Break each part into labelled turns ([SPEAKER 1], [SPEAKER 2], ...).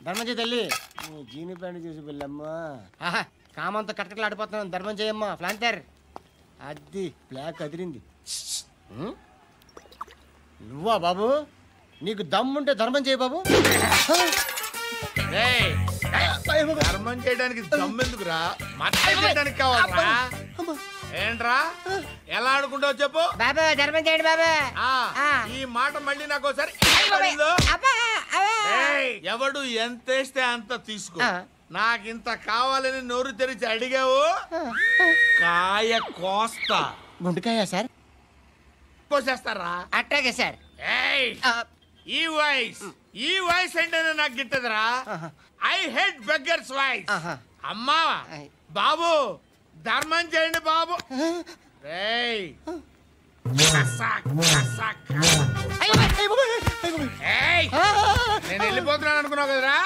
[SPEAKER 1] ధర్మం చేయి తల్లి. జీని ప్యాంట్ చూసి పిల్లమ్మా. కామంతో కట్టకలాడిపోతున్నాను. ధర్మం చేయమ్మా. ఫ్లాంటర్ అది బ్లాక్ అదిరింది. నువ్వా బాబు? నీకు దమ్ముంటే ధర్మం చేయి బాబు.
[SPEAKER 2] ధర్మం చేయడానికి దమ్మెందుకురా? మతం చేయడానికి కావాలరా? ఏంట్రా ఎలా ఆడుకుంటావు చెప్పు
[SPEAKER 1] బాబా. ధర్మం చేయండి బాబా.
[SPEAKER 2] ఈ మాట మళ్ళీ నాకు ఒకసారి ఎవడు ఎంత వేస్తే అంత తీసుకో. నాకింత కావాలని నోరు తెరిచి అడిగావు కాయ కోస్తా.
[SPEAKER 1] గుంటకాయ సార్?
[SPEAKER 2] కోసేస్తారా?
[SPEAKER 1] అట్టాగే సార్.
[SPEAKER 2] ఈ వాయిస్ ఏంటనే నాకు గిట్టదురా. I hate beggars voice. అమ్మా బాబు ధర్మం చేయండి బాబు. నేను వెళ్ళిపోతున్నాను అనుకున్నావు కదరా.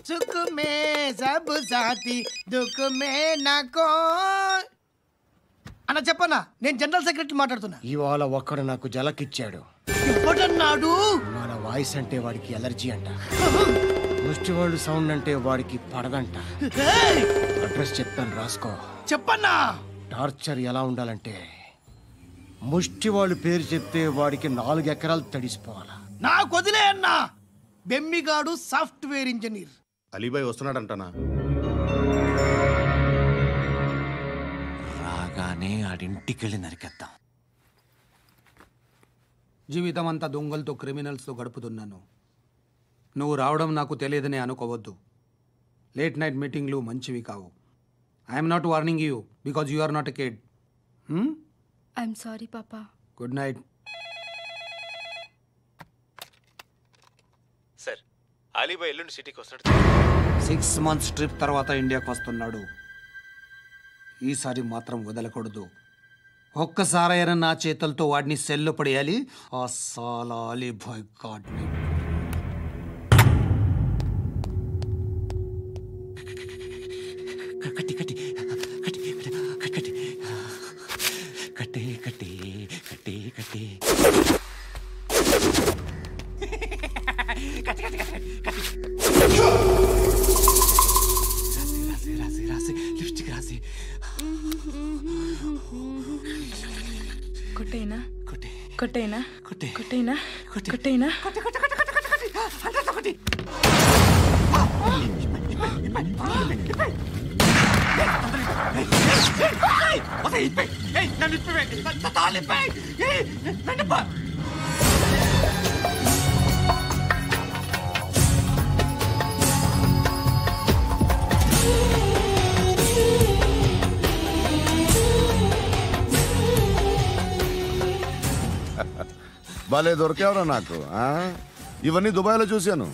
[SPEAKER 1] सुख में सब साथी दुख में नाको.
[SPEAKER 3] అన్న చెప్పన్నా, నేను జనరల్ సెక్రటరీ మాట్లాడుతున్నా.
[SPEAKER 1] ఇవాళ ఒక్కడు నాకు జలకిచ్చాడు.
[SPEAKER 3] ఎవడన్నాడు?
[SPEAKER 1] మన వాయిస్ అంటే వాడికి ఎలర్జీ అంట. ముష్టి వాళ్ళు సౌండ్ అంటే వాడికి పడదంట. అడ్రస్ చెప్తాను రాసుకో.
[SPEAKER 3] చెప్పన్నా.
[SPEAKER 1] టార్చర్ ఎలా ఉండాలంటే ముష్టి వాళ్ళు పేరు చెప్తే వాడికి 4 ఎకరాలు తడిసిపోవాలా.
[SPEAKER 3] నాకు వదిలే అన్నా. బెమ్మిగాడు సాఫ్ట్వేర్ ఇంజనీర్.
[SPEAKER 2] అలీబాయ్ వస్తున్నాడంటనా?
[SPEAKER 4] రాగానే ఆడింటికెళ్ళి నరికేద్దాం.
[SPEAKER 5] జీవితం అంతా దొంగలతో క్రిమినల్స్తో గడుపుతున్నాను. నువ్వు రావడం నాకు తెలియదని అనుకోవద్దు. లేట్ నైట్ మీటింగ్లు మంచివి కావు. I'm not warning you because you are not a kid.
[SPEAKER 6] I'm sorry పాపా.
[SPEAKER 5] Good night.
[SPEAKER 4] సార్, అలీబాయ్ ఎల్లుండి సిటీకి వస్తాడు.
[SPEAKER 5] 6 months ట్రిప్ తర్వాత ఇండియాకి వస్తున్నాడు. ఈసారి మాత్రం వదలకూడదు. ఒక్కసారైనా నా చేతులతో వాడిని సెల్లు పడేయాలి. ఆ సాలా అలీబాయ్ గాడ్ని.
[SPEAKER 4] కట్టి కట్టి కట్టి కట్టి కట్టి కట్టి కట్టి కట్టి రాసి రాసి లిప్స్టిక్ రాసి
[SPEAKER 6] కొట్టేనా
[SPEAKER 4] కొట్టి
[SPEAKER 6] కొట్టేనా
[SPEAKER 4] కొట్టి
[SPEAKER 6] కొట్టేనా
[SPEAKER 4] కొట్టి
[SPEAKER 6] కొట్టేనా
[SPEAKER 4] కొట్టి కొట్టి కొట్టి కొట్టి కొట్టి అంతా కొట్టి.
[SPEAKER 7] భలే దొరికేవరా నాకు. ఇవన్నీ దుబాయ్లో చూశాను.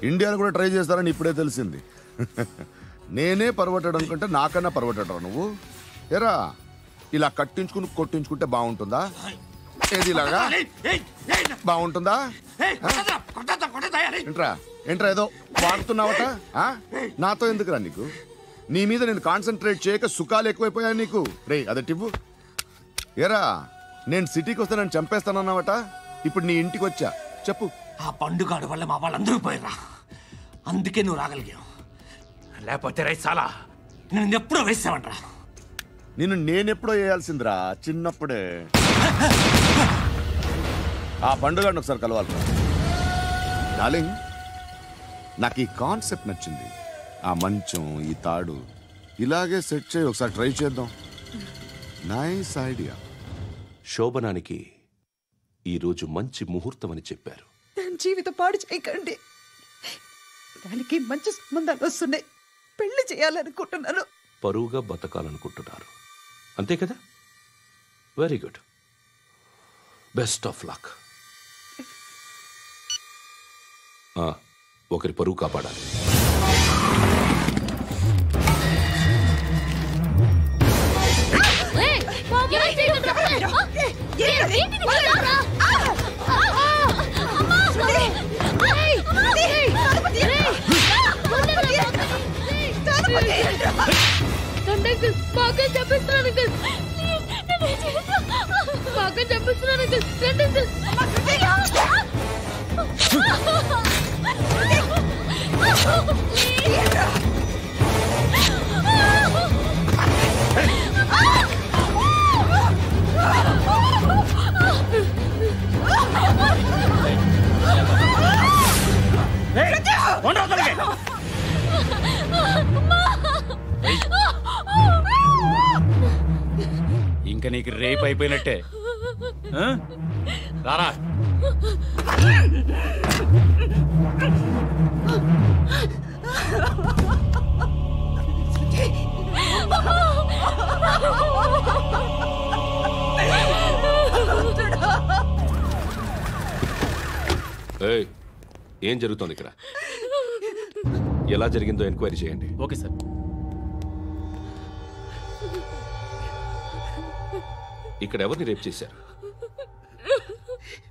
[SPEAKER 7] ఇండియాలో కూడా ట్రై చేస్తారని ఇప్పుడే తెలిసింది. నేనే పర్వటడం కంటే నాకన్నా పర్వటరా నువ్వు. ఎరా ఇలా కట్టించుకుని కొట్టించుకుంటే బాగుంటుందా? ఏది ఇలాగా బాగుంటుందా? ఏంట్రా ఏంట్రా ఏదో వాడుతున్నావట. నాతో ఎందుకురా నీకు? నీ మీద నేను కాన్సన్ట్రేట్ చేయక సుఖాలు ఎక్కువైపోయా నీకు. రే అదటివ్వు. ఎరా నేను సిటీకి వస్తే నన్ను చంపేస్తానన్నావట. ఇప్పుడు నీ ఇంటికి వచ్చా. చెప్పు.
[SPEAKER 4] ఆ పండుగాడు వల్ల మా వాళ్ళందరూ పోయిరా. అందుకే నువ్వు రాగలిగావు. లేకపోతే రైసాలా నేను ఎప్పుడో వేసామంట్రా.
[SPEAKER 7] నిన్ను నేనెప్పుడో వేయాల్సిందిరా చిన్నప్పుడే. ఆ పండుగను ఒకసారి కలవాలి డార్లింగ్. నాకు ఈ కాన్సెప్ట్ నచ్చింది. ఆ మంచం ఈ తాడు ఇలాగే సెట్ చేయి. ఒకసారి ట్రై చేద్దాం. Nice idea.
[SPEAKER 8] శోభనానికి ఈరోజు మంచి ముహూర్తం అని చెప్పారు.
[SPEAKER 9] దాని జీవితం పాడు చేయకండి. దానికి మంచి సంబంధాలు వస్తున్నాయి. పెళ్లి చేయాలనుకుంటున్నాను.
[SPEAKER 8] పరువుగా బతకాలనుకుంటున్నారు అంతే కదా? Very good. Best of luck. ఒకరి పరువు కాపాడాలి.
[SPEAKER 6] బాగా చెప్పిస్తున్నాను
[SPEAKER 10] ఇంకా నీకు రేపు అయిపోయినట్టే. రారా.
[SPEAKER 8] ఏం జరుగుతోంది ఇక్కడ? ఎలా జరిగిందో ఎంక్వైరీ చేయండి.
[SPEAKER 10] Okay sir.
[SPEAKER 8] ఇక్కడ ఎవరిని రేప్ చేశారు?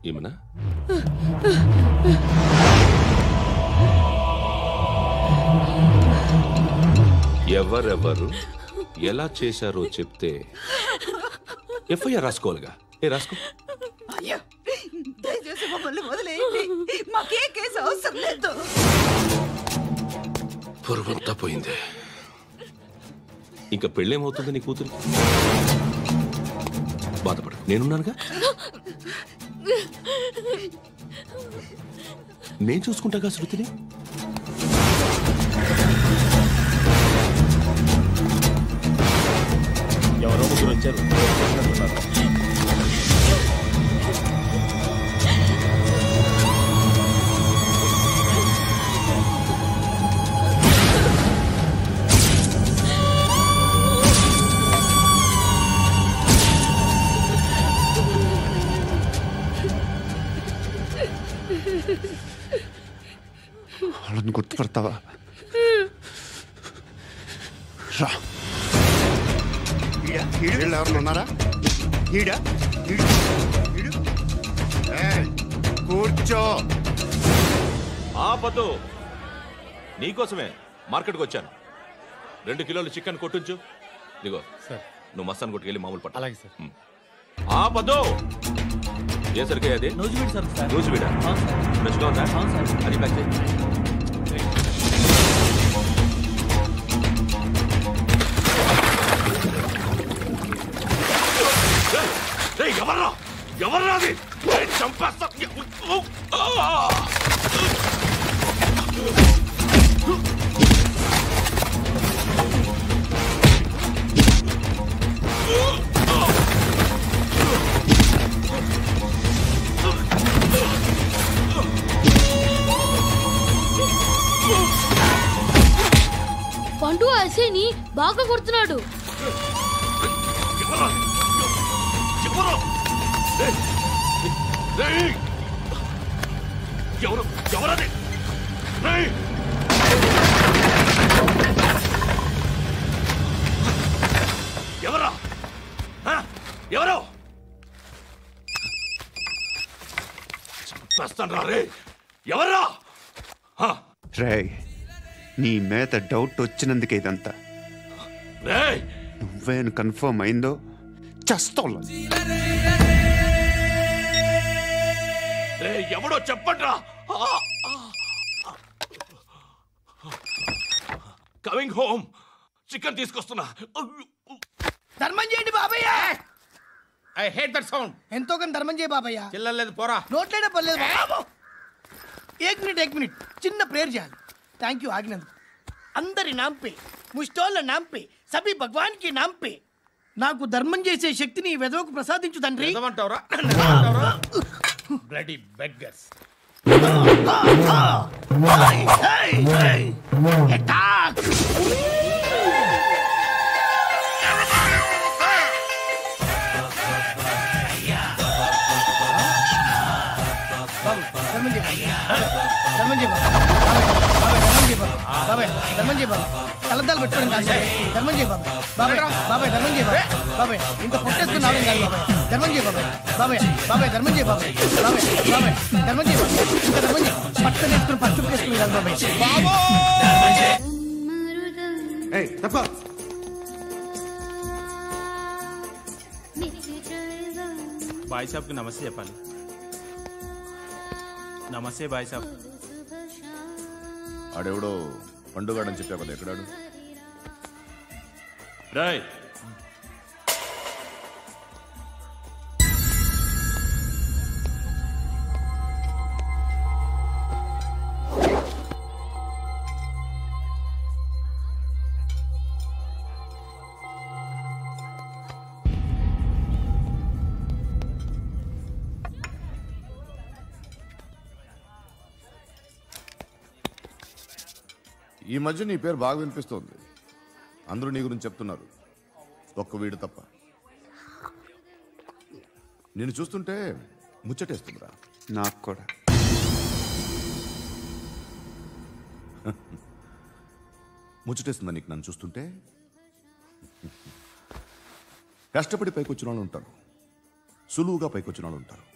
[SPEAKER 8] ఈమెనా? ఎవరెవరు ఎలా చేశారో చెప్తే ఎఫ్ఐఆర్ రాసుకోవాలిగా. రాసుకో.
[SPEAKER 9] దయచేసి మమ్మల్ని వదిలేయండి, మాకే కేసు అవసరం లేదు.
[SPEAKER 8] పొరుగంతా పోయింది. ఇంకా పెళ్ళేమవుతుంది నీ కూతురు? బాధపడు, నేనున్నానుగా. నేను చూసుకుంటాగా శృతిని.
[SPEAKER 10] ఎవరో ముగ్గురు వచ్చారు.
[SPEAKER 11] వాళ్ళని గుర్తుపడతావా? రా. ఎవరు ఉన్నారా? కూర్చో.
[SPEAKER 8] ఆపదు. నీకోసమే మార్కెట్కి వచ్చాను. 2 కిలోలు చికెన్ కొట్టుంచు. ఇదిగో
[SPEAKER 10] సార్.
[SPEAKER 8] నువ్వు మస్తాన్ కొట్టుకెళ్ళి మామూలు పట్టు.
[SPEAKER 10] అలాగే సార్.
[SPEAKER 8] ఆపదు. ఏ సరికే అది?
[SPEAKER 10] నూజివీడు సార్.
[SPEAKER 8] నూజివీడా? ఫ్రెష్గా ఉందా? అది ప్యాక్ చేయి. ఎవర్రా? ఎవర్రా అది? చంపేస్తా.
[SPEAKER 12] పండు అసేని బాగా కొడుతున్నాడు.
[SPEAKER 8] ఎవరది? ఎవరా? ఎవరు? చంపేస్తాను రా రే. ఎవర్రా?
[SPEAKER 11] రే, నీ మీద డౌట్ వచ్చినందుకే ఇదంతా. నువ్వేను కన్ఫర్మ్ అయిందో చస్తావు.
[SPEAKER 8] ఎవడో చెప్పట్రా. Coming home. చికెన్ తీసుకొస్తున్నా.
[SPEAKER 3] ధర్మం చేయండి బాబయ్య.
[SPEAKER 2] I hate that sound.
[SPEAKER 3] ఎంతో కానీ ధర్మం చేయ బాబయ్య.
[SPEAKER 2] చిల్లలేదు పోరా.
[SPEAKER 3] నోట్లేనే పర్లేదు బాబు. ఏక్ మినిట్ చిన్న ప్రేయర్ చేయాలి. థ్యాంక్ యూ ఆగినందుకు. అందరి నామ్ పే, ముష్టోళ్ళ నామ్ పే, సభీ భగవాన్ కి నామ్ పే నాకు ధర్మం చేసే శక్తిని ఈ వెదవకు ప్రసాదించు తండ్రి.
[SPEAKER 2] Bloody beggars.
[SPEAKER 3] కలద్దాలు పెట్టుకోండి కాదు. ధర్మం చేయ బాబాయ్. బాబాయ్ ధర్మం చేయ బాబాయ్. ఇంత పొట్టేసుకుని రావడం కాదు బాబాయ్. ధర్మం చేయ బాబాయ్. ధర్మం చేయ బాబాయ్. ధర్మం చేయ బాబాయ్. ఇంకా ధర్మం చేయ. పట్టుకొని వేసుకుని పట్టు వేసుకుని కాదు బాబాయ్.
[SPEAKER 10] బాయ్ సాబ్కి నమస్తే చెప్పాలి. నమస్తే బాయ్ సాబ్.
[SPEAKER 7] ఆడెవడో పండుగాడని చెప్పావు కదా, ఎక్కడాడు?
[SPEAKER 10] రాయ్
[SPEAKER 7] ఈ మధ్య నీ పేరు బాగా వినిపిస్తోంది. అందరూ నీ గురించి చెప్తున్నారు, ఒక్క వీడు తప్ప. నేను చూస్తుంటే ముచ్చటేస్తుందిరా.
[SPEAKER 11] నాకు కూడా.
[SPEAKER 7] ముచ్చటేస్తుందా నీకు నన్ను చూస్తుంటే? కష్టపడి పైకి వచ్చిన వాళ్ళు ఉంటారు, సులువుగా పైకి వచ్చిన వాళ్ళు ఉంటారు.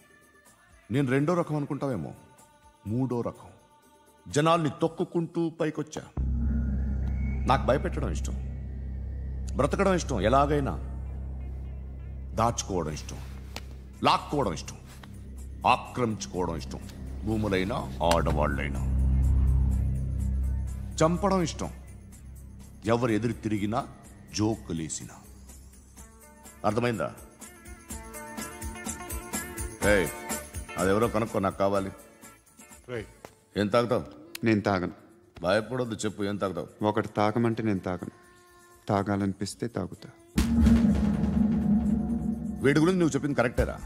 [SPEAKER 7] నేను రెండో రకం అనుకుంటావేమో, మూడో రకం. జనాల్ని తొక్కుకుంటూ పైకొచ్చా. నాకు భయపెట్టడం ఇష్టం, బ్రతకడం ఇష్టం, ఎలాగైనా దాచుకోవడం ఇష్టం, లాక్కోవడం ఇష్టం, ఆక్రమించుకోవడం ఇష్టం. భూములైనా ఆడవాళ్ళైనా చంపడం ఇష్టం, ఎవరు ఎదురు తిరిగినా జోకులేసినా. అర్థమైందా? ఏయ్, అదెవరో కనుక్కో, నాకు కావాలి. ఏం తాగుతావు?
[SPEAKER 11] నేను తాగను.
[SPEAKER 7] భయపడొద్దు, చెప్పు ఏం తాగుతావు?
[SPEAKER 11] ఒకటి తాగమంటే నేను తాగను, తాగాలనిపిస్తే తాగుతా.
[SPEAKER 7] వీడి గురించి నువ్వు చెప్పింది కరెక్టేరా?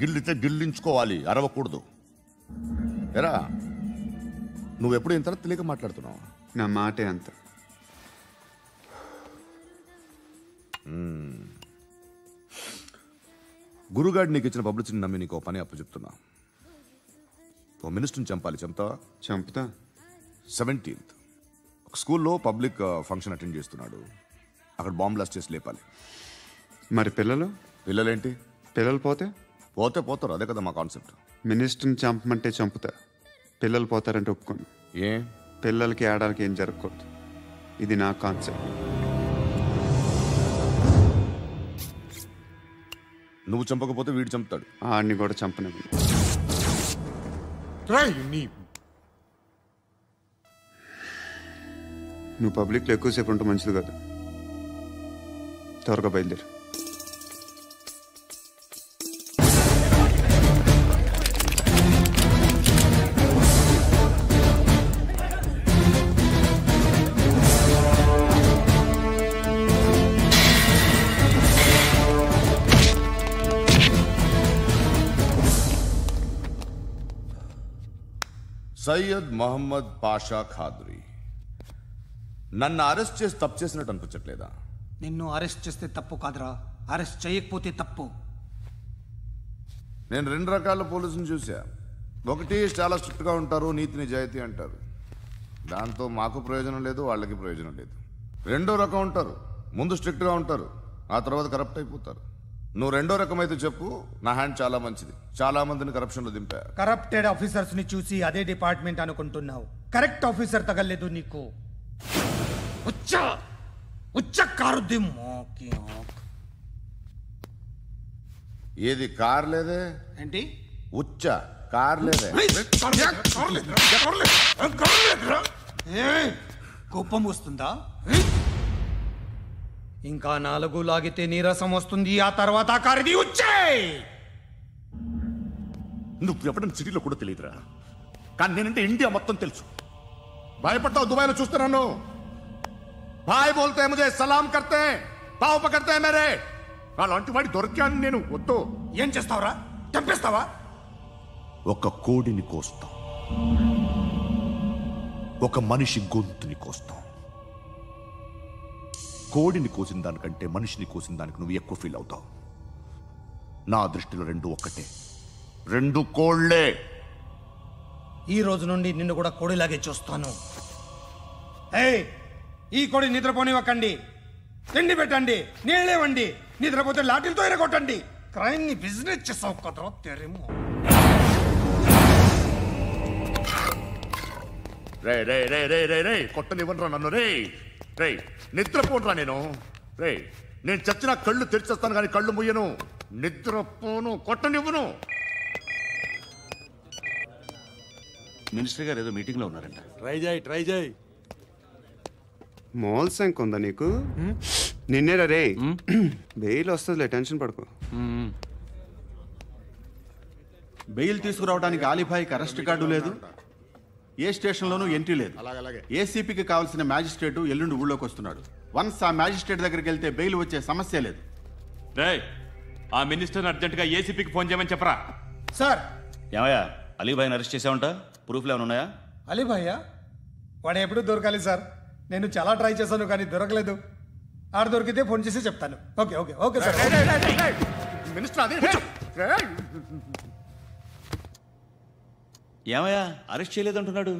[SPEAKER 7] గిల్లితే గిల్లించుకోవాలి, అరవకూడదు. ఎరా, నువ్వెప్పుడు ఇంత తెలియక మాట్లాడుతున్నావు?
[SPEAKER 11] నా మాటే అంత.
[SPEAKER 7] గురుగాడు నీకు ఇచ్చిన పబ్లిసిటీని నమ్మి నీకు పని అప్పు చెప్తున్నా. ఓ మినిస్టర్ని చంపాలి, చంపుతావా?
[SPEAKER 11] చంపుతా.
[SPEAKER 7] 17th ఒక స్కూల్లో పబ్లిక్ ఫంక్షన్ అటెండ్ చేస్తున్నాడు, అక్కడ బాంబ్ బ్లాస్ట్ చేసి లేపాలి.
[SPEAKER 11] మరి పిల్లలు?
[SPEAKER 7] పిల్లలేంటి?
[SPEAKER 11] పిల్లలు పోతే
[SPEAKER 7] పోతారు, అదే కదా మా కాన్సెప్ట్.
[SPEAKER 11] మినిస్టర్ని చంపమంటే చంపుతా, పిల్లలు పోతారంటే ఒప్పుకోను.
[SPEAKER 7] ఏ?
[SPEAKER 11] పిల్లలకి ఆడాలకి ఏం జరగకూడదు, ఇది నా కాన్సెప్ట్.
[SPEAKER 7] నువ్వు చంపకపోతే వీడు చంపుతాడు.
[SPEAKER 11] ఆడిని కూడా చంపనివ్వను. నువ్వు పబ్లిక్లో ఎక్కువసేపు ఉంటే మంచిది కాదు. త్వరగా బయలుదేరు.
[SPEAKER 7] సయ్యద్ మహమ్మద్ పాషా ఖాద్రీ, నన్ను అరెస్ట్ చేసి తప్పు చేసినట్టు అనిపించట్లేదా?
[SPEAKER 5] నిన్ను అరెస్ట్ చేస్తే తప్పు కాదురా, అరెస్ట్ చేయకపోతే తప్పు.
[SPEAKER 7] నేను 2 రకాల పోలీసుని చూసా. ఒకటి చాలా స్ట్రిక్ట్గా ఉంటారు, నీతి నిజాయితీ అంటారు, దాంతో మాకు ప్రయోజనం లేదు, వాళ్ళకి ప్రయోజనం లేదు. రెండో రకం ఉంటారు, ముందు స్ట్రిక్ట్గా ఉంటారు, ఆ తర్వాత కరప్ట్ అయిపోతారు. నువ్వు రెండో రకం అయితే చెప్పు, నా హ్యాండ్ చాలా మంచిది, చాలా మందిని కరప్షన్లో దింపా.
[SPEAKER 3] కరప్టెడ్ ఆఫీసర్స్ ని చూసి అదే డిపార్ట్మెంట్ అనుకుంటున్నావు, కరెక్ట్ ఆఫీసర్ తగలేదు నీకు.
[SPEAKER 7] ఏది కార్ లేదే?
[SPEAKER 5] ఏంటి?
[SPEAKER 7] ఉచ్చ కార్ లేదే?
[SPEAKER 5] కోపం వస్తుందా? ఇంకా 4 లాగితే నీరసం వస్తుంది, ఆ తర్వాత కారిది ఉచ్చే.
[SPEAKER 7] నువ్వు ఎప్పుడైనా సిటీలో కూడా తెలియదురా, కానీ నేనంటే ఇండియా మొత్తం తెలుసు. భయపడతావు? దుబాయ్లో చూస్తున్నాను. భాయ్ బోల్తే ముझे సలాం కర్తే, పావు పకడ్తే మేరే. అలాంటి వాడి దొరికాను నేను. వద్దు.
[SPEAKER 5] ఏం చేస్తావురా? చంపేస్తావా?
[SPEAKER 7] ఒక కోడిని కోస్తాం, ఒక మనిషి గొంతుని కోస్తాం. కోడిని కోసిన దానికంటే మనిషిని కోసిన దానికి నువ్వు ఎక్కువ ఫీల్ అవుతావు. నా దృష్టిలో 2 ఒక్కటే, 2 కోళ్లే.
[SPEAKER 5] ఈ రోజు నుండి నిన్ను కూడా కోడిలాగే చూస్తాను. ఏయ్, ఈ కోడి నిద్రపోనివ్వకండి, తిండి పెట్టండి, నీళ్ళేవండి. నిద్రపోతే లాఠీలతో ఎరగొట్టండి. క్రైమ్ ని బిజినెస్ చేసావు కదరా తెరేమో.
[SPEAKER 7] రే రే రే రే రే రే కొట్టనివ్వనరా నన్ను. రే రే నిద్రపోనరా నేను. రే నేను చచ్చిన కళ్ళు తెరిచేస్తాను కానీ కళ్ళు ముయ్యను, నిద్రపోను, కొట్టనివ్వను.
[SPEAKER 13] మినిస్టర్ గారు ఏదో మీటింగ్ లో ఉన్నారంట.
[SPEAKER 11] ట్రై చేయి. మోల్ సంక్ ఉందా నీకు? నిన్నేరా రే. బెయిల్ వస్తుందిలే, టెన్షన్ పడుకో.
[SPEAKER 10] బెయిల్ తీసుకురావడానికి ఆలిభాయికి అరెస్ట్ కార్డు లేదు, ఏ స్టేషన్లోనూ ఎంట్రీ లేదు. ఏసీపీకి కావాల్సిన మ్యాజిస్ట్రేటు ఎల్లుండి ఊళ్ళోకి వస్తున్నాడు. వన్స్ ఆ మ్యాజిస్ట్రేట్ దగ్గరికి వెళ్తే బెయిల్ వచ్చే సమస్య లేదు.
[SPEAKER 14] ఆ మినిస్టర్ అర్జెంట్ గా ఏసీపీకి ఫోన్ చేయమని చెప్పరా.
[SPEAKER 3] సార్.
[SPEAKER 13] ఏమయ్యా అలీభాయిని అరెస్ట్ చేసావంట? ప్రూఫ్లు ఏమైనా ఉన్నాయా?
[SPEAKER 3] అలీభాయ్యా వాడు ఎప్పుడు దొరకాలి సార్. నేను చాలా ట్రై చేశాను కానీ దొరకలేదు. ఆడ దొరికితే ఫోన్ చేసి చెప్తాను. Okay okay okay sir.
[SPEAKER 13] ఏమయ్యా అరెస్ట్ చేయలేదంటున్నాడు?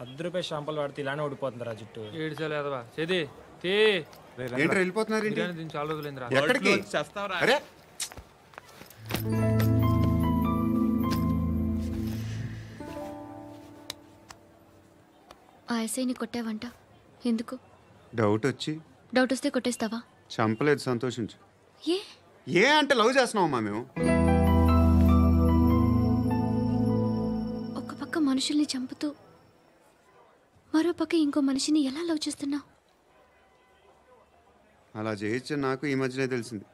[SPEAKER 15] ₹10 షాంపులు వాడితే ఇలానే ఓడిపోతుందిరా జుట్టు.
[SPEAKER 16] ఏడ్చలేదవా చేది తీ.
[SPEAKER 11] ఏంట్రా వెళ్ళిపోతున్నారు?
[SPEAKER 16] చాలా రోజులైందిరా.
[SPEAKER 11] ఎక్కడికి? అరే
[SPEAKER 6] ఆ ఎస్ఐని కొట్టావంట, ఎందుకు?
[SPEAKER 11] డౌట్ వచ్చి.
[SPEAKER 6] డౌట్ వస్తే కొట్టేస్తావా?
[SPEAKER 11] చంపలేదు, సంతోషించు.
[SPEAKER 6] ఏ
[SPEAKER 11] ఏ అంటే లవ్ చేస్తున్నామమ్మా మేము.
[SPEAKER 6] ఒక పక్క మనుషుల్ని చంపుతూ మరో పక్క ఇంకో మనిషిని ఎలా లవ్ చేస్తున్నావు?
[SPEAKER 11] అలా చేయొచ్చు నాకు ఈ మధ్యనే తెలిసింది.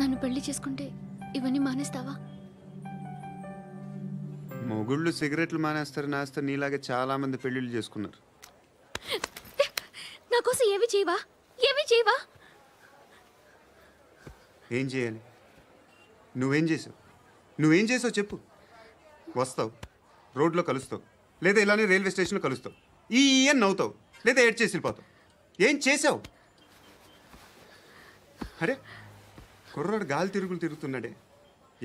[SPEAKER 6] నన్ను పెళ్లి చేసుకుంటే ఇవన్నీ మానేస్తావా?
[SPEAKER 11] మొగుళ్ళు సిగరెట్లు మానేస్తారు, నేస్తారు. నీలాగే చాలా మంది పెళ్లిళ్ళు చేసుకున్నారు.
[SPEAKER 6] నా కోసం ఏమి చేయవా? ఏమి చేయవా?
[SPEAKER 11] ఏం చేయాలి? నువ్వేం చేసావు? నువ్వేం చేసావు చెప్పు. వస్తావు, రోడ్లో కలుస్తావు, లేదా ఇలానే రైల్వే స్టేషన్లో కలుస్తావు, ఈ అని నవ్వుతావు, లేదా ఏడ్ చేసి వెళ్ళిపోతావు. ఏం చేసావు? అరే కుర్రాడు గాలి తిరుగులు తిరుగుతున్నాడే,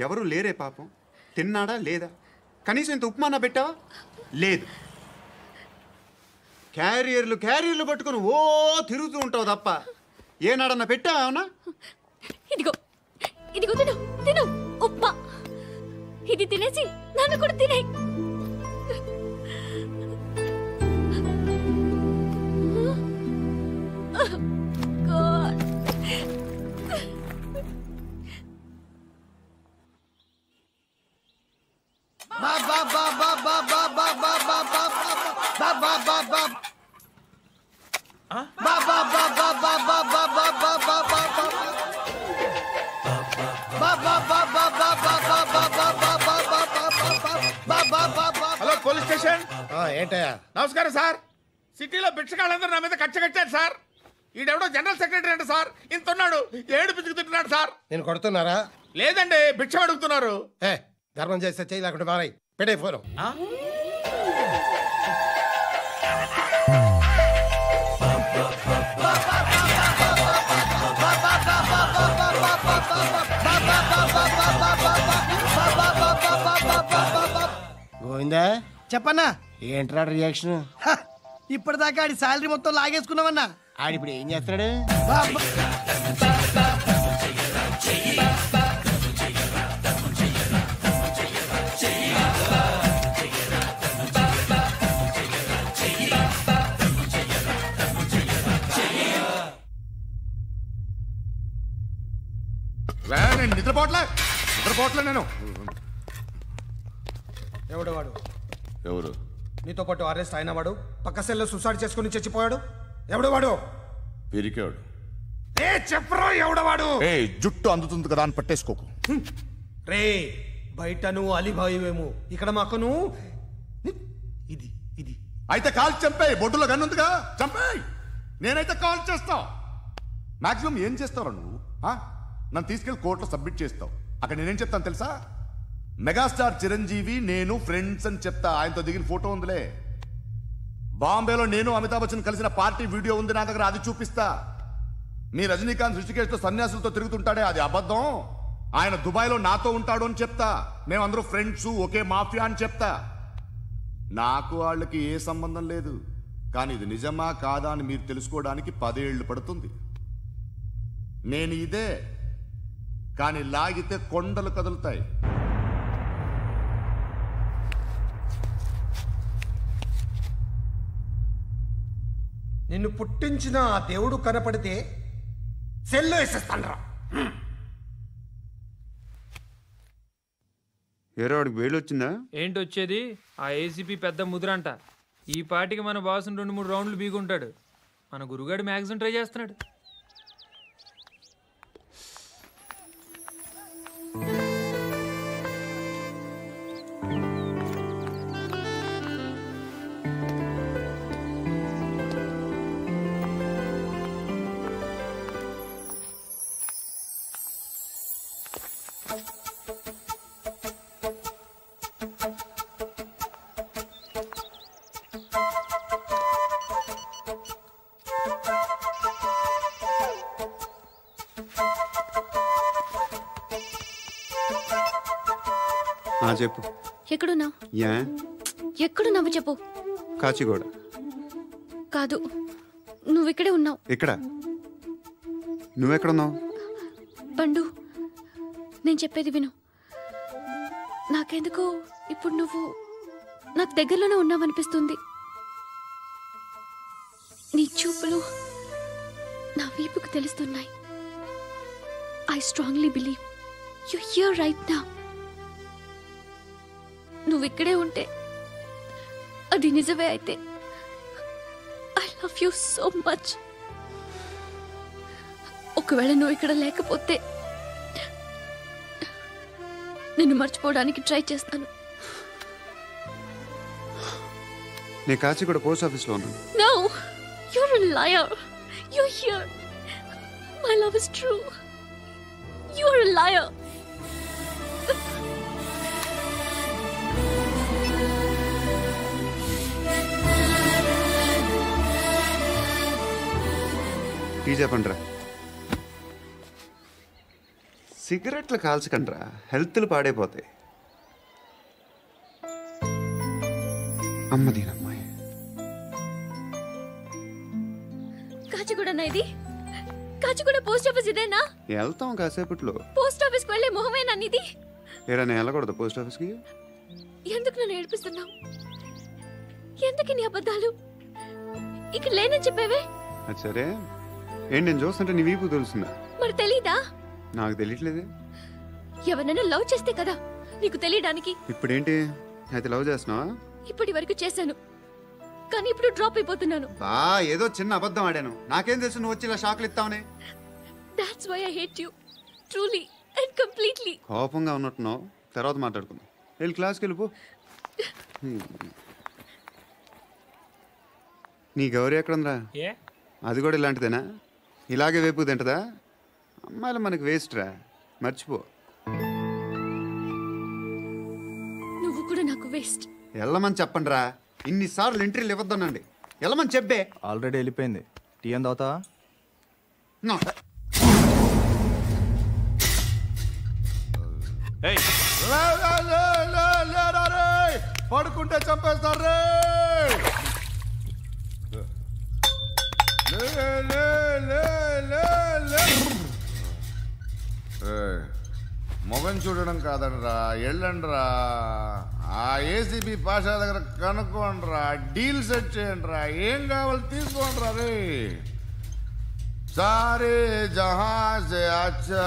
[SPEAKER 11] ఎవరు లేరే పాపం. తిన్నాడా లేదా? కనీసం ఇంత ఉప్మానా పెట్టావా? లేదు. క్యారియర్లు పట్టుకుని ఓ తిరుగుతూ ఉంటావు తప్ప ఏనాడన్నా పెట్టావా? అవునా?
[SPEAKER 6] ఇదిగో ఇదిగో తిను తిను ఉప్మా. ఇది తినేసి నన్ను కూడా తినే.
[SPEAKER 2] Hello police station.
[SPEAKER 3] ఏంటయ్యా?
[SPEAKER 2] నమస్కారం సార్. సిటీలో భిక్షగాళ్ళందరూ నా మీద కక్ష కట్టారు సార్. ఈడెవడో జనరల్ సెక్రటరీ అంట సార్. ఇంత ఉన్నాడు, ఏడు పిచ్చుకు తింటున్నాడు సార్.
[SPEAKER 3] నేను కొడుతున్నారా?
[SPEAKER 2] లేదండి, భిక్ష అడుగుతున్నారు.
[SPEAKER 3] ధర్మం చేస్తే చేయి, లేకుండా మారాయి. పెట్టే ఫోను.
[SPEAKER 1] గోవిందా
[SPEAKER 3] చెప్పన్నా.
[SPEAKER 1] ఏంట్రా రియాక్షన్?
[SPEAKER 3] ఇప్పటిదాకా ఆడి శాలరీ మొత్తం లాగేసుకున్నావన్నా.
[SPEAKER 1] ఆడిప్పుడు ఏం చేస్తున్నాడు?
[SPEAKER 7] నేను నిద్రపోవట్లే నేను.
[SPEAKER 3] ఎవడు వాడు?
[SPEAKER 7] ఎవరు?
[SPEAKER 3] నీతో పాటు అరెస్ట్ అయిన వాడు, పక్క సెల్లో సూసైడ్ చేసుకుని చచ్చిపోయాడు. ఎవడు వాడు?
[SPEAKER 7] పిరికాడు.
[SPEAKER 3] చెప్పరా ఎవడవాడు?
[SPEAKER 7] జుట్టు అందుతుంది కదా అని పట్టేసుకోకు.
[SPEAKER 3] రే బయట నువ్వు అలీబాయివేమో, ఇక్కడ మాకు నువ్వు ఇది ఇది.
[SPEAKER 7] అయితే కాల్ చంపేయి. బొడ్డులో గన్నుందిగా, చంపేయి. నేనైతే కాల్ చేస్తా. మాక్సిమం ఏం చేస్తావు నువ్వు? నన్ను తీసుకెళ్లి కోర్టులో సబ్మిట్ చేస్తావు. అక్కడ నేనేం చెప్తాను తెలుసా? మెగాస్టార్ చిరంజీవి నేను ఫ్రెండ్స్ అని చెప్తా. ఆయనతో దిగిన ఫోటో ఉందిలే. బాంబేలో నేను అమితాబ్ బచ్చన్ కలిసిన పార్టీ వీడియో ఉంది నా దగ్గర, అది చూపిస్తా. మీ రజనీకాంత్ ఋషికేష్తో సన్యాసులతో తిరుగుతుంటాడే, అది అబద్ధం. ఆయన దుబాయ్లో నాతో ఉంటాడు అని చెప్తా. మేమందరూ ఫ్రెండ్స్, ఒకే మాఫియా అని చెప్తా. నాకు వాళ్ళకి ఏ సంబంధం లేదు. కానీ ఇది నిజమా కాదా అని మీరు తెలుసుకోవడానికి 10 ఏళ్ళు పడుతుంది. నేను ఇదే, కానీ లాగితే కొండలు కదులుతాయి.
[SPEAKER 3] నిన్ను పుట్టించిన ఆ దేవుడు కనపడితే
[SPEAKER 4] సెల్లో వేసేస్తాను రా.
[SPEAKER 11] ఏరో వాడికి వేలు వచ్చిందా?
[SPEAKER 16] ఏంటి వచ్చేది? ఆ ఏసీపీ పెద్ద ముద్రంట. ఈ పాటికి మన బాసును 2-3 రౌండ్లు బీగుంటాడు. మన గురుగాడు మ్యాక్సిమం ట్రై చేస్తున్నాడు.
[SPEAKER 11] చెప్పు.
[SPEAKER 6] ఎక్కడున్నావు?
[SPEAKER 11] యా
[SPEAKER 6] ఎక్కడున్నావు చెప్పు.
[SPEAKER 11] కాచిగూడ.
[SPEAKER 6] కాదు, నువ్వు ఇక్కడే ఉన్నావు.
[SPEAKER 11] ఇక్కడ నువ్వెక్కడున్నావు?
[SPEAKER 6] పండు, నేను చెప్పేది విను. నాకెందుకో ఇప్పుడు నువ్వు నాకు దగ్గరలోనే ఉన్నావనిపిస్తుంది. నీ చూపులు నా వీపుకు తెలుస్తున్నాయి. I strongly believe you here right now. నువ్వు ఇక్కడే ఉంటే అది నిజమే అయితే I love you so much. ఒకవేళ నువ్వు ఇక్కడ లేకపోతే నిన్ను మర్చిపోవడానికి ట్రై చేస్తాను.
[SPEAKER 11] నేను కాచిగూడ పోస్ట్ ఆఫీస్లో ఉన్నాను.
[SPEAKER 6] No, you're a liar. You're here. My love is true. You're a liar.
[SPEAKER 11] Tea చెప్పండిరా. సిగరెట్లు కాల్చకండ్రా, హెల్త్లు పాడైపోతాయి. అమ్మదీనమ్మాయి.
[SPEAKER 6] కాచిగూడనా ఇది? కాచిగూడ పోస్ట్ ఆఫీస్ ఇదేనా?
[SPEAKER 11] వెళ్తాం కాసేపట్లో.
[SPEAKER 6] పోస్ట్ ఆఫీస్కి వెళ్ళే మొహమేనా నీది?
[SPEAKER 11] ఏరా నేను వెళ్ళకూడదు పోస్ట్ ఆఫీస్కి?
[SPEAKER 6] ఎందుకు నన్ను ఏడిపిస్తున్నావు? ఎందుకు నీ అబద్ధాలు? ఇక్కడ లేనని చెప్పేవే.
[SPEAKER 11] అది సరే, ఏంటి నేను చూస్తుంటే నీ వీపు తెలుస్తుందా?
[SPEAKER 6] మరి తెలీదా?
[SPEAKER 11] నాకు తెలియట్లేదే.
[SPEAKER 6] ఎవరైనా లవ్ చేస్తే కదా నీకు తెలియడానికి.
[SPEAKER 11] ఇప్పుడేంటి అయితే లవ్ చేస్తున్నావా?
[SPEAKER 6] ఇప్పటి వరకు చేశాను, కానీ ఇప్పుడు డ్రాప్ అయిపోతున్నాను.
[SPEAKER 11] ఏదో చిన్న అబద్ధం ఆడాను. నాకేం తెలుసు నువ్వు వచ్చి ఇలా షాక్లు ఇస్తావని.
[SPEAKER 6] That's why I hate you. Truly and completely.
[SPEAKER 11] కోపంగా ఉన్నట్టున్నావు, తర్వాత మాట్లాడుకుందాం. వెళ్ళి క్లాస్కి వెళ్ళిపో. నీ గౌరీ ఎక్కడుందిరా? అది కూడా ఇలాంటిదేనా? ఇలాగే వేపు తింటదా? అమ్మాయిలు మనకి వేస్ట్ రా, మర్చిపో.
[SPEAKER 6] నువ్వు కూడా నాకు వేస్ట్.
[SPEAKER 11] వెళ్ళమని చెప్పండి రా. ఇన్నిసార్లు ఎంట్రీలు ఇవ్వద్దనండి. వెళ్ళమని చెప్పే.
[SPEAKER 17] ఆల్రెడీ వెళ్ళిపోయింది. టీ ఎంత అవుతా?
[SPEAKER 7] పడుకుంటే చంపేస్తారు రే. మొగం చూడడం కాదండ్రా, వెళ్ళండ్రా. ఆ ఏసీబీ పాషా దగ్గర కనుక్కోండ్రా, డీల్ సెట్ చేయండిరా, ఏం కావాలి తీసుకోండిరా రే. సారే జహాజే అచ్చా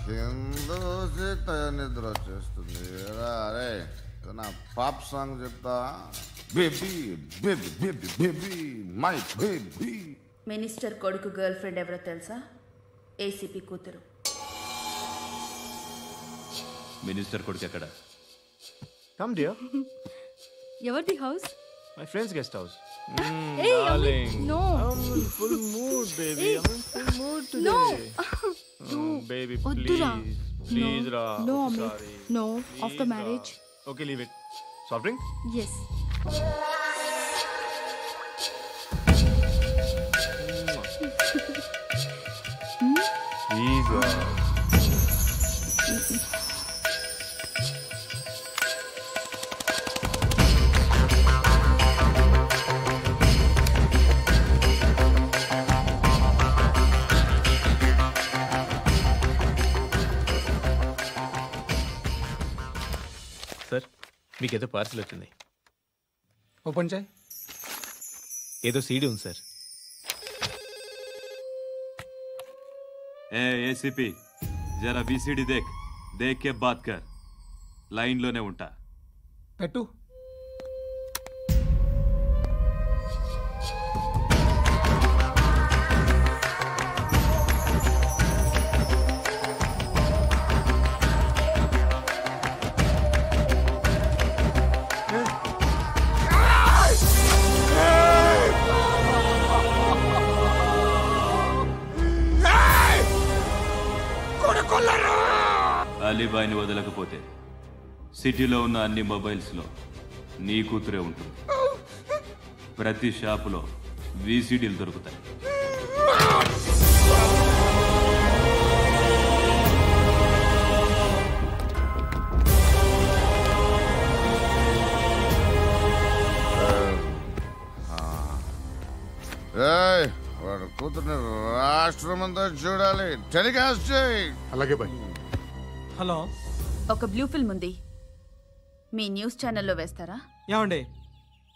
[SPEAKER 7] హిందూ నిద్ర వచ్చేస్తుంది రే. నా పాప్ సాంగ్ చెప్తా. Baby baby baby baby my baby.
[SPEAKER 18] Minister కొడుకు గర్ల్ ఫ్రెండ్ ఎవరో తెలుసా? ఏసీపీ కూతురు.
[SPEAKER 14] మినిస్టర్ కొడుకు ఎక్కడ?
[SPEAKER 17] Come dear.
[SPEAKER 6] ఎవరిది house?
[SPEAKER 17] My friends guest house.
[SPEAKER 6] Hey,
[SPEAKER 17] Darling.
[SPEAKER 6] no.
[SPEAKER 17] I'm in full mood, baby. I'm in full mood today.
[SPEAKER 6] No.
[SPEAKER 17] Baby,
[SPEAKER 6] Oddura.
[SPEAKER 17] please. Please, Ra.
[SPEAKER 6] No,
[SPEAKER 17] Sorry.
[SPEAKER 6] no.
[SPEAKER 17] Please,
[SPEAKER 6] After marriage.
[SPEAKER 17] Ra. Okay, leave it. Soft drink?
[SPEAKER 6] Yes.
[SPEAKER 17] Please, Ra.
[SPEAKER 19] Sir, మీకేదో parcel వచ్చింది.
[SPEAKER 5] Open చేయి.
[SPEAKER 19] ఏదో CD ఉంది sir.
[SPEAKER 14] ACP జరా VCD దేక్ కే బాత్ కర్. లైన్లోనే ఉంటా.
[SPEAKER 3] పెట్టు.
[SPEAKER 14] అలీబాయిని వదలకపోతే సిటీలో ఉన్న అన్ని మొబైల్స్లో నీ కూతురే ఉంటుంది. ప్రతి షాపులో వీసీడీలు దొరుకుతాయి.
[SPEAKER 7] వాడు కూతుర్ని రాష్ట్రమంతా చూడాలి. టెలికాస్ట్ చేయి.
[SPEAKER 20] అలాగే బాయ్.
[SPEAKER 3] హలో,
[SPEAKER 18] ఒక బ్లూ ఫిల్మ్ ఉంది, మీ న్యూస్ ఛానల్లో వేస్తారా?
[SPEAKER 3] ఏమండి,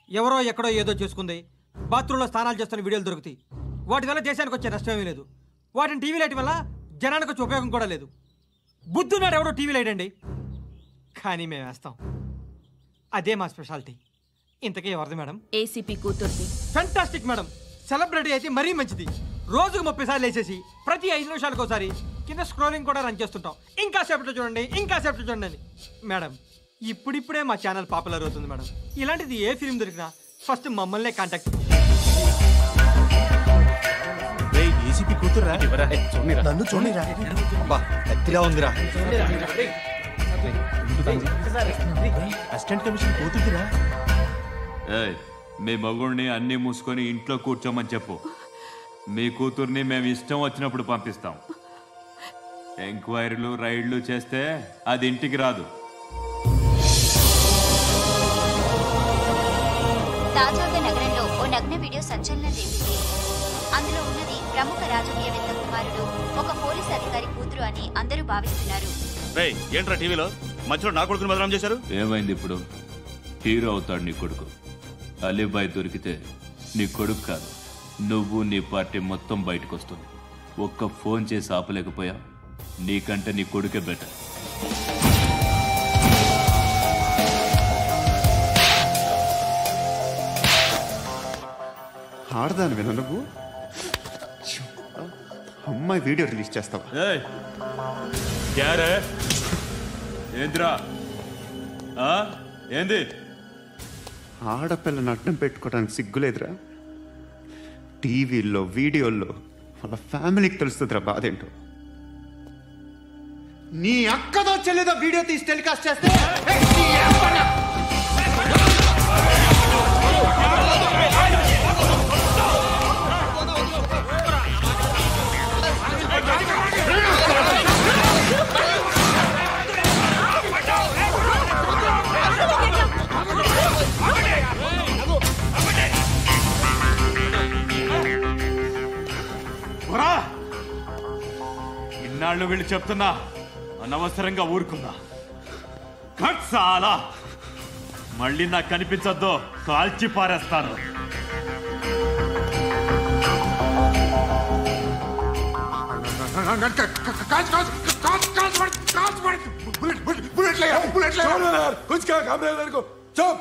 [SPEAKER 3] ఎవరో ఎక్కడో ఏదో చేసుకుంది, బాత్రూంలో స్నానాలు చేస్తున్న వీడియోలు దొరుకుతాయి. వాటి వల్ల దేశానికి వచ్చే నష్టం ఏమీ లేదు. వాటిని టీవీ లైట్ వల్ల జనానికి వచ్చే ఉపయోగం కూడా లేదు. బుద్ధున్నాడు ఎవడో టీవీ లైట్ అండి, కానీ మేము వేస్తాం. అదే మా స్పెషాలిటీ. ఇంతకీ ఎవరిది మేడం?
[SPEAKER 18] ఏసీపీ కూతుర్ది.
[SPEAKER 3] Fantastic madam. సెలబ్రిటీ అయితే మరీ మంచిది. రోజుకు 30 సార్లు వేసేసి ప్రతి 5 నిమిషాలకు ఒకసారి కింద స్క్రోలింగ్ కూడా రన్ చేస్తుంటాం. ఇంకా సేపట్లో చూడండి, ఇంకా సేపట్లో చూడండి అని. మేడం, ఇప్పుడిప్పుడే మా ఛానల్ పాపులర్ అవుతుంది మేడం. ఇలాంటిది ఏ ఫిల్మ్ దొరికినా ఫస్ట్ మమ్మల్నే కాంటాక్ట్.
[SPEAKER 19] ఏసీపీ కూతురా?
[SPEAKER 3] నన్ను చూడరా,
[SPEAKER 19] కత్తిలా ఉందిరా. Assistant commission కూతురురా.
[SPEAKER 14] మీ మగుడిని అన్ని మూసుకొని ఇంట్లో కూర్చోమని చెప్పు. మీ కూతుర్ని మేము ఇష్టం వచ్చినప్పుడు పంపిస్తాం. ఎంక్వైరీలు రైడ్లు చేస్తే అది ఇంటికి రాదు.
[SPEAKER 21] తాజాగా నగరంలో ఓ నగ్న వీడియో సంచలనం రేపింది. అందులో ఉన్నది ప్రముఖ రాజకీయవేత్త కుమారుడు, ఒక పోలీస్ అధికారి కూతురు అని అందరూ భావిస్తున్నారు.
[SPEAKER 13] ఏంట్రా టీవీలో మధ్యలో నా కొడుకుని బదనాం చేశారు?
[SPEAKER 14] ఏమైంది ఇప్పుడు? హీరో అవుతాడు నీ కొడుకు. అలీబాయ్ దొరికితే నీ కొడుకు కాదు, నువ్వు నీ పార్టీ మొత్తం బయటకు వస్తుంది. ఒక్క ఫోన్ చేసి ఆపలేకపోయా? నీకంటే నీ కొడుకే బెటర్.
[SPEAKER 11] ఆడదాను విన నువ్వు అమ్మాయి వీడియో రిలీజ్ చేస్తావా?
[SPEAKER 14] ఏంద్రా ఏంది?
[SPEAKER 11] ఆడపిల్లని అడ్డం పెట్టుకోవడానికి సిగ్గులేదురా? టీవీల్లో వీడియోల్లో వాళ్ళ ఫ్యామిలీకి తెలుస్తుందిరా బాధేంటో. నీ అక్కదో చెల్లిదో వీడియో తీసి టెలికాస్ట్ చేస్తే
[SPEAKER 14] ఇన్నాళ్ళు వీళ్ళు చెప్తున్నా అనవసరంగా ఊరుకుందా. చాలా మళ్ళీ నాకు కనిపించొద్దు, కాల్చి పారేస్తాను.
[SPEAKER 20] कुछ क्या काम रहा है तेरे को? चुप.